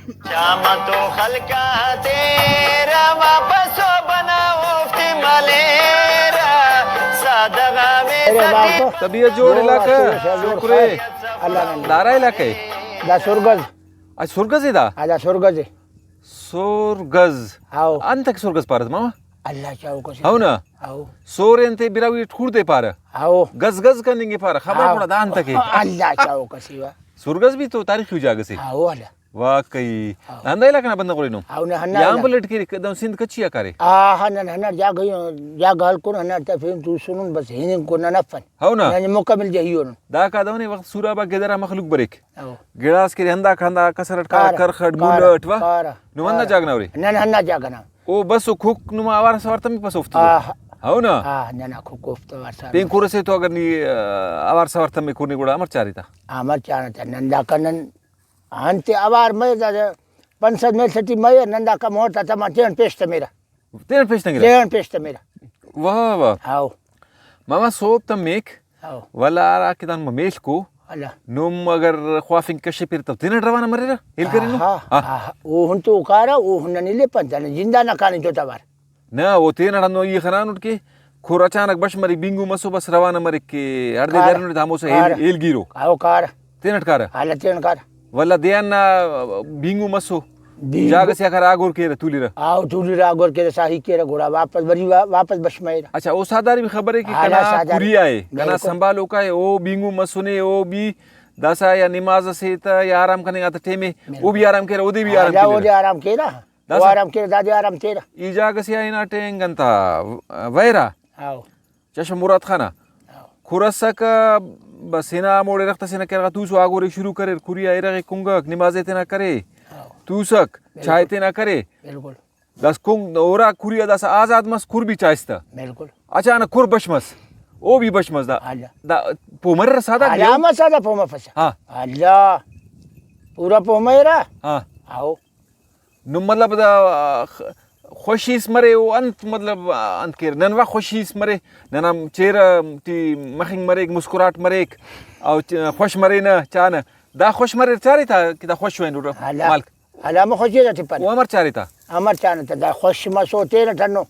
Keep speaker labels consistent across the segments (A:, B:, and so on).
A: श्यामा तो हल्का तेरा वापस बना उफ्ती मलेरा सादगा में
B: अरे बाप
C: तबीयत जोड़ इलाका शुक्रे
B: अल्लाह
C: दारा इलाका है
B: दा सुरगज
C: आज सुरगज इदा
B: आजा सुरगज
C: सुरगज
B: आओ
C: अंत सुरगज पारत मामा
B: अल्लाह चाहो को
C: అవునా
B: అవునా
C: సోరెంతే బిరావి ఠూర్దే పార
B: आओ
C: गज गज कनेंगे पार खबर पड़ा दान तक
B: अल्लाह चाहो को सिवा
C: सुरगज भी तो तारीख जाग से
B: आओ अल्लाह
C: वाकई अंदाइला कना बंद कोरिनो
B: आओ ने हन्नाಯಾಂಬುಲೆಟ್
C: ಕಿರಿ ಕದಂ ಸಿಂಧ ಕಚ್ಚಿಯ ಕಾರೆ
B: आ हन्ना हन्ना जा गयो जा गल को हन्ना त फिर तू सुनन बस हिने को न नफन
C: అవునా
B: ने मौका मिल जाइयो
C: दा कादवने वक्त सूराबा गेदरा मखलूक बरेक
B: आओ
C: गिलास के हंदा खंदा कसरट का कर खड बुलट वा
B: कारा
C: नुमन्ना जागनावरे
B: न हन्ना जागना
C: ओ बस खुक नुमा आवार सवारतम पसोफ्त
B: आ
C: అవునా
B: आ न को कोफ्तो वासा
C: पेन कोरसे तो अगर नी आवार सवारतम में कोनी गुड़ा अमर चारिता
B: आमर चाना त नंदा कनन अंते अवार में दा पंसद में सटी मय नंदा का मोटा तमा टेन पेस्ट मेरा
C: तेन पेश नंगे
B: टेन पेस्ट मेरा
C: वाह वाह
B: आओ
C: मामा सोप तम मेक
B: आओ
C: वला आरा किदान ममेश को
B: अल्लाह
C: नुम अगर ख्वाफिंग कशे फिर तब तीन रवाना मरेरा हिल करिनो
B: वो हुन तो उकारा वो हुन निले पंचन जिंदा न कानी जो तवार
C: ना वो तीन अड़नो ये खनान उठ के खुर अचानक बश मरी बिंगू मसो बस रवाना मरे के अर्धे दरन धामो से एल गिरो
B: आओ कार
C: तीन अटकार
B: हाल तीन कार
C: वला देन ना बिंगू मसो जाग से अगर आगोर के तुली र
B: आओ टूरी रागोर के साही के घोड़ा वापस बरी वापस बश मेरा
C: अच्छा ओ सादारी भी खबर है कि
B: आला
C: कना
B: सादारी।
C: कुरिया है कना
B: बिल्कुल।
C: संभालो का है ओ बिंगू मसुने ओ भी दसा या नमाज से त या आराम करने आता टेमे ओ भी आराम करे ओ दे भी आराम
B: वो
C: करे
B: दे आराम केरा वो
C: दासा।
B: आराम केरा दादे आराम तेरा
C: ई जाग से आईना टेंगंता वैरा
B: आओ
C: चशम मुराद खाना
B: आओ
C: खुरसा का बसेना मोड़े रखता से ना कर तू सो आगोरे शुरू करे कुरिया इरगे कुंगक नमाज़े ते ना करे
B: आओ
C: तू सक चाय ते ना करे
B: बिल्कुल
C: दस कुंग ओरा कुरिया दस आजाद मस खुर भी चाहता
B: बिल्कुल
C: अचानक खुर बशमस ओ भी बशमस दा
B: आला
C: दा पोमर सादा
B: अल्लाह मसादा पोमा फसा
C: हाँ
B: अल्लाह पूरा पोमेरा
C: हाँ
B: आओ
C: नु मतलब दा खुशीस मरे वो अंत मतलब अंत के ननवा खुशीस मरे ननम चेहरा ती मखिंग मरे मुस्कुराहट मरे और खुश मरे ना चान दा खुश मरे चारी था कि दा खुश हुए
B: अल्लाह
C: मालिक
B: अल्लाह में खुशी रहती पर
C: वो अमर चारी था
B: अमर चाना था दा खुश मसो तेरा ठन्नो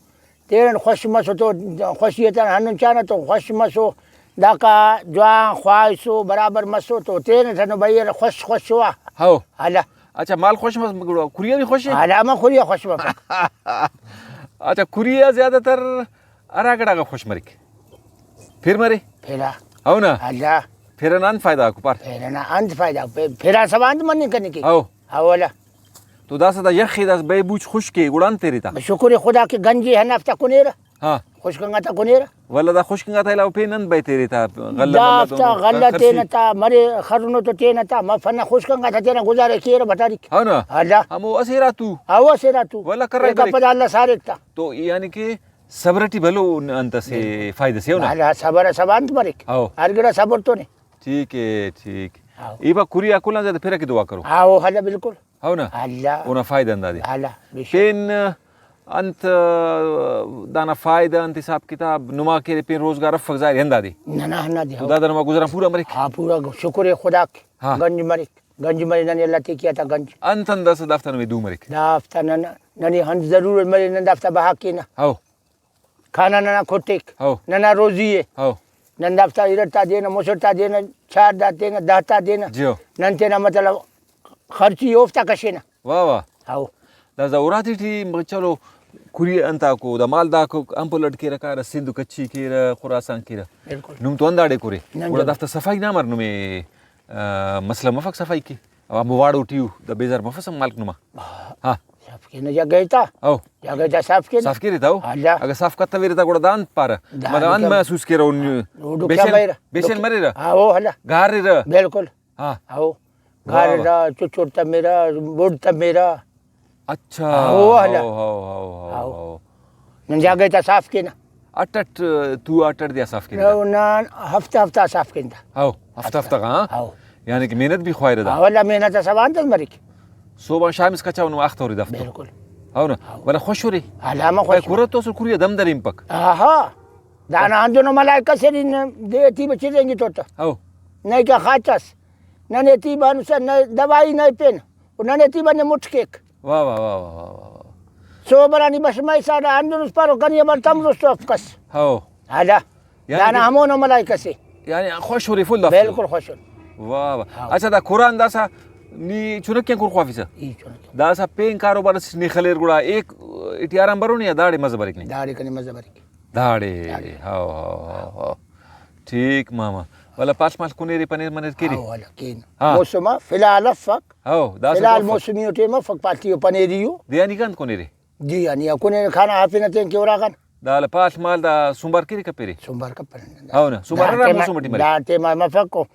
B: तेरा खुश मसो तो खुशी था हनु चाना तो खुश मसो दा का जवा ख्वाहिशो बराबर मसो तो तेरा ठन्नो भाई खुश खुश हुआ
C: हो
B: अल्लाह
C: अच्छा माल खुश मस कुरिया भी खुश है
B: अल्लाह में खुरिया खुश मस
C: अच्छा कुरिया ज्यादातर अरागड़ा का खुश मरे फिर मरे
B: फेरा
C: हो ना
B: अल्लाह
C: फिर ना फायदा को पार
B: फेरा ना अंत फायदा फेरा सब अंत मन करने की
C: हो
B: आओ अल्लाह
C: तो दास दा यखी दास बेबूच खुश के गुड़ान तेरी था
B: शुक्र खुदा की गंजी है नफ्ता कुनेरा
C: हाँ
B: खुश कंगा था कुनेरा
C: वला दा खुश कंगा था पे नंद बे तेरी था
B: दाफ्ता गल्ला तेना था मरे खरनो तो तेना था मफना खुश कंगा था तेना गुजारे केरा बटारी
C: हो ना
B: अल्लाह
C: हम असेरा तू
B: आओ सेरा तू
C: वला कर
B: एक पदा अल्लाह सारे था
C: तो यानी कि सबरटी भलो अंत से फायदे से हो ना
B: अल्लाह सबर सबंत मरे
C: आओ
B: अरगड़ा सबर तो नहीं
C: ठीक है ठीक
B: आओ
C: इबा कुरिया कुला जाते फिर की दुआ करो
B: आओ हल्ला बिल्कुल
C: हो ना
B: अल्लाह
C: उना फायदा अंदाजे
B: अल्लाह बेशक
C: पेन अंत दाना फायदा अंत हिसाब किताब नुमा के पेन रोजगार फगजार अंदादी
B: ना ना ना दे
C: तो दादा नुमा गुजरा पूरा मरे
B: हाँ पूरा शुक्र है खुदा के
C: हाँ।
B: गंज मरे ननी अल्लाह ते किया था गंज
C: अंत अंदाज दफ्तर में दू मरे
B: दाफ्ता ननी हंस जरूर मरे न दाफ्ता बहा की ना
C: हो
B: खाना ना खोटेक
C: हो
B: नना रोजी है
C: हो
B: नंदाफ्ता इरता देना मुसरता देना चार दाते ना दाता देना
C: जियो
B: नंते ना मतलब खर्ची ओफ्ता कशे ना
C: वाह वाह
B: आओ
C: दादा उराती थी चलो कुरिया अंता को दा माल दा को अंपलट के रखा सिंधु कच्ची के खुरासान के
B: बिल्कुल
C: नुम तो अंदाड़े कुरे
B: नंजो।
C: उड़ा दफ्तर सफाई ना मर नुमे मसला मफक सफाई की अब मुवाड़ उठियो द बेजार मफसम मालिक नुमा हाँ
B: साफ के न जगह था
C: ओ
B: जगह था साफ के
C: साफ के रहता हो
B: अल्लाह
C: अगर साफ करता वेरे ता गुड़ा दान पार
B: दान
C: मतलब अन
B: क्या-
C: महसूस के रहो
B: वो क्या मेरा
C: बेशन मरे रहा
B: आओ हल्ला
C: गार रे रहा
B: बिल्कुल
C: हाँ
B: आओ
C: वाह,
B: घर रा चुचुर तब मेरा बुढ़ तब मेरा
C: अच्छा
B: हो हला।
C: हो
B: न जगह था साफ के ना
C: अटट तू अटट दिया साफ के
B: ना हफ्ता हफ्ता साफ के था
C: आओ हफ्ता हफ्ता हाँ
B: आओ
C: यानी कि मेहनत भी ख्वाहिर दा
B: वल्ला मेहनत सवान तक मरी
C: सोबा शाम इसका चावनो आखत हो दफ्तर
B: बिल्कुल
C: हो ना वला खुश हो रे
B: अलामा
C: भाई
B: खुश
C: कुरत तो सो कुरिया दम दरीम पक
B: आहा दाना दोनों मलाइका से देती बच्चे देंगे तो
C: हो
B: नहीं क्या खाचस न नेती बानु से न दवाई नहीं पेन उन्होंने ती बने मुठकेक
C: वाह वाह वाह वाह वाह वाह
B: सोबरानी बसमाई साडा अंदरुस पारो कनिया बल तमरुस कस
C: हो
B: हाजा
C: यानी
B: दाना
C: कि-
B: हमोनो मलाई कसे
C: यानी खुश हो रही फुल
B: बिल्कुल खुश
C: वाह वाह अच्छा दा कुरान दासा नी चुनक क्या कुर ख्वाफिसा
B: ई चोन
C: दासा पेन कारोबार नि खलेर गुड़ा एक इटियाराम बरो या दाड़े मजबरिक नहीं
B: दाड़ी कनी मजबरी
C: दाड़े हाओ हाओ हाओ ठीक मामा वाला पास पास कुनेरी पनीर मनेर किरी
B: वाला केन
C: हाँ।
B: मौसम फिलहाल फक
C: हाओ दासा
B: फिलहाल मौसमी ओटे में फक पातियो पनेरियो
C: दिया निकान कुनेरी
B: जी अनि कोने खाना हाफिना तेन के ओरागन
C: दाल पास माल दा सुंबार किरी कपेरी
B: सोमवार का पन
C: हाओ ना सुंबार रा मौसम मटी मरे
B: दाते मा मफको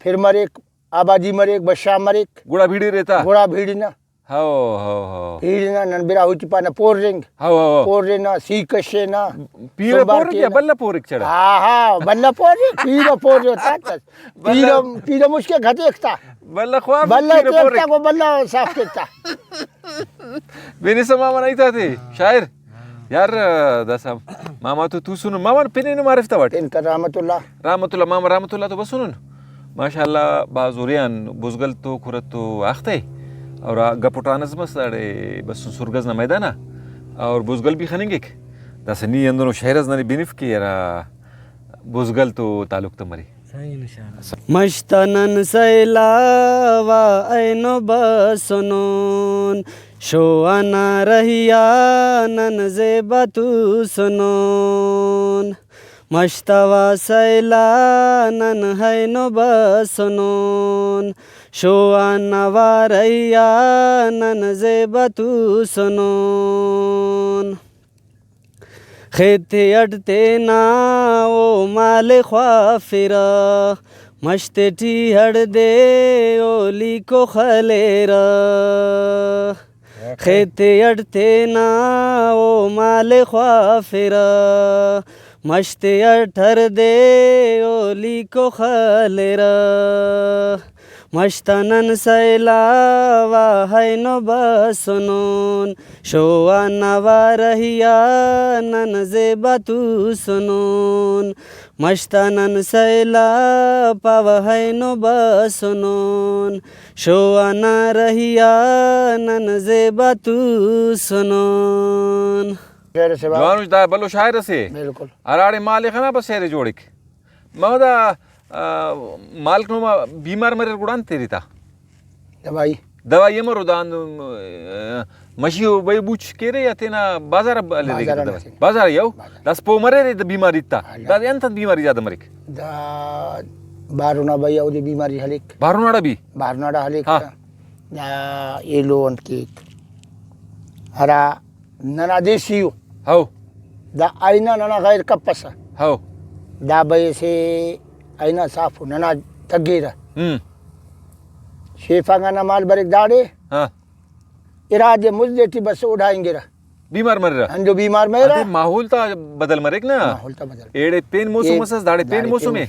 B: फिर मरेक आबादी मरेक बशा मरेक
C: गुड़ा भीड़ी रहता
B: घोड़ा भीड़ना
C: हाओ हाओ हाओ
B: भीड़ना ननबिरा हुची पाना पोरिंग
C: हाओ हाओ
B: पोरेना सीकशेना
C: पीरे पोर क्या बल्ला पोर एक चढ़ा
B: हाँ बल्ला पोरे पीरो पोरे होता पीरो पीरो मुश्किल घटे एकता
C: बल्ला ख्वाब
B: बल्ला
C: पीरे पोर
B: एकता को बल्ला साफ करता
C: बेनी से मामा नहीं था थे शायर यार दसा मामा तो तू सुन मामा पिने ने मारिफता वाट
B: इनका रहमतुल्लाह
C: रामतुल्ला मामा रामतुल्ला तो बस सुन माशाल्लाह बाजुरियान बुजगल तो खुरत तो आखते और गपुटानस मस अड़े बस सुरगज ना मैदाना और बुजगल भी खनेंगे दस नी अंदर शहरज ना बिनिफ की यार बुजगल तो तालुक तो मरी
D: मस्तनन सैलावा ऐनो बसनोन शोआना रहिया नन जेबा तू सुनोन मस्तवा सैला नन हैनो बसनोन शोआना वारैया नन जेबा तू सुनोन खेते अटते ना ओ माले ख्वाफिरा मश्ते टी हड़ दे ओली को खलेरा खेते अटते ना ओ माले ख्वाफिरा मश्ते अठर दे ओली को खलेरा मस्तनन सैलावा हैनो बसनोन शोआ नवा रहिया नन जेबा तू सुनोन मस्तनन सैला पाव हैनो बसनोन शोआ न रहिया नन जेबा तू सुनोन
B: शेर से बात
C: जवानुश दा बल्लो शायर से
B: बिल्कुल
C: अराड़े माल खना बस शेर जोड़िक ममदा मालक नो बीमार मरे गुड़ान तेरी था
B: दवाई
C: दवाई मरो दान मशियो बई बुच केरे या तेना बाजार ले रे
B: बाजार
C: दवाई बाजार यो दस पो मरे रे बीमारी ता दा एंत बीमारी ज्यादा मरे
B: दा बारुना भाई औदी बीमारी हलिक
C: बारुनाड़ा भी
B: बारुनाडा हलिक
C: हाँ।
B: दा ये लोन की हरा नना देसियो
C: हाओ
B: दा आईना नना गैर कपसा
C: हाओ
B: दा बय से आईना साफ नना तगीरा शेफांगा ना माल बरेक दाड़े
C: हाँ
B: इरादे मुझदेती बस उड़ाएंगे रा
C: बीमार मरे रहा
B: जो बीमार मेरा
C: अरे माहौल ता बदल मरेक ना
B: होलता बदल
C: एड़े पेन मौसम मसस दाड़े पेन मौसम में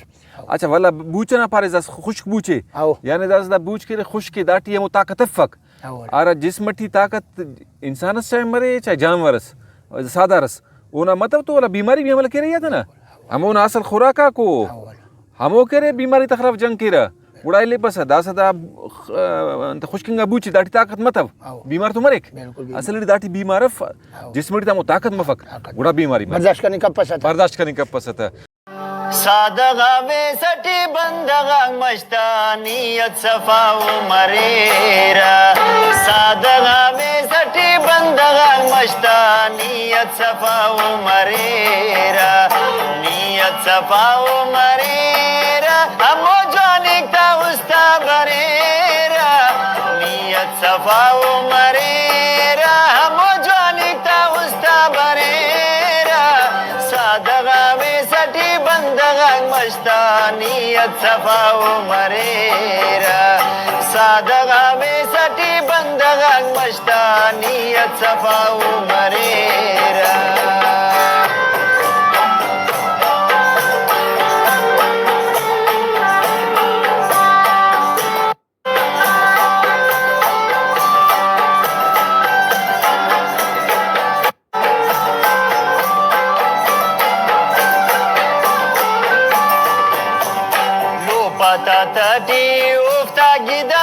C: अच्छा वाला बूचे ना पारे दस खुश्क बूचे
B: आओ
C: यानी दस दा बूच के खुश्क की दाटी है ताकत फक
B: आओ
C: और जिस मट्टी ताकत इंसान चाहे मरे चाहे जानवरस सादारस ओना मतलब तो वाला बीमारी भी हमला के रही था ना हम ना असल खुराका को हमो करे बीमारी तखरफ जंग केरा उड़ाइले बस दासा दा खुश्किंगा बूची दाटी ताकत मतलब बीमार तो मरेक
B: बिल्कुल
C: असल दाटी बीमार जिस मट्टी तामो ताकत मफक उड़ा बीमारी में
B: बर्दाश्त करने का पसा था
C: बर्दाश्त करने का पसत है
A: सादगा में सटी बंदगा मस्तानियत सफाऊ मरेरा सादगा में सटी बंदगा मस्तानियत सफाऊ मरेरा नियत सफाऊ मरेरा हमो जानिकता उस्ता बरेरा नियत सफाऊ मरेरा हमो जानिकता उस्ता बरेरा सादगा में सटी बंदगा मस्तानियत सफाऊ मरेरा सादगा में सटी बंदगा मस्तानियत सफाऊ मरेरा तटी उफ्ता गिदा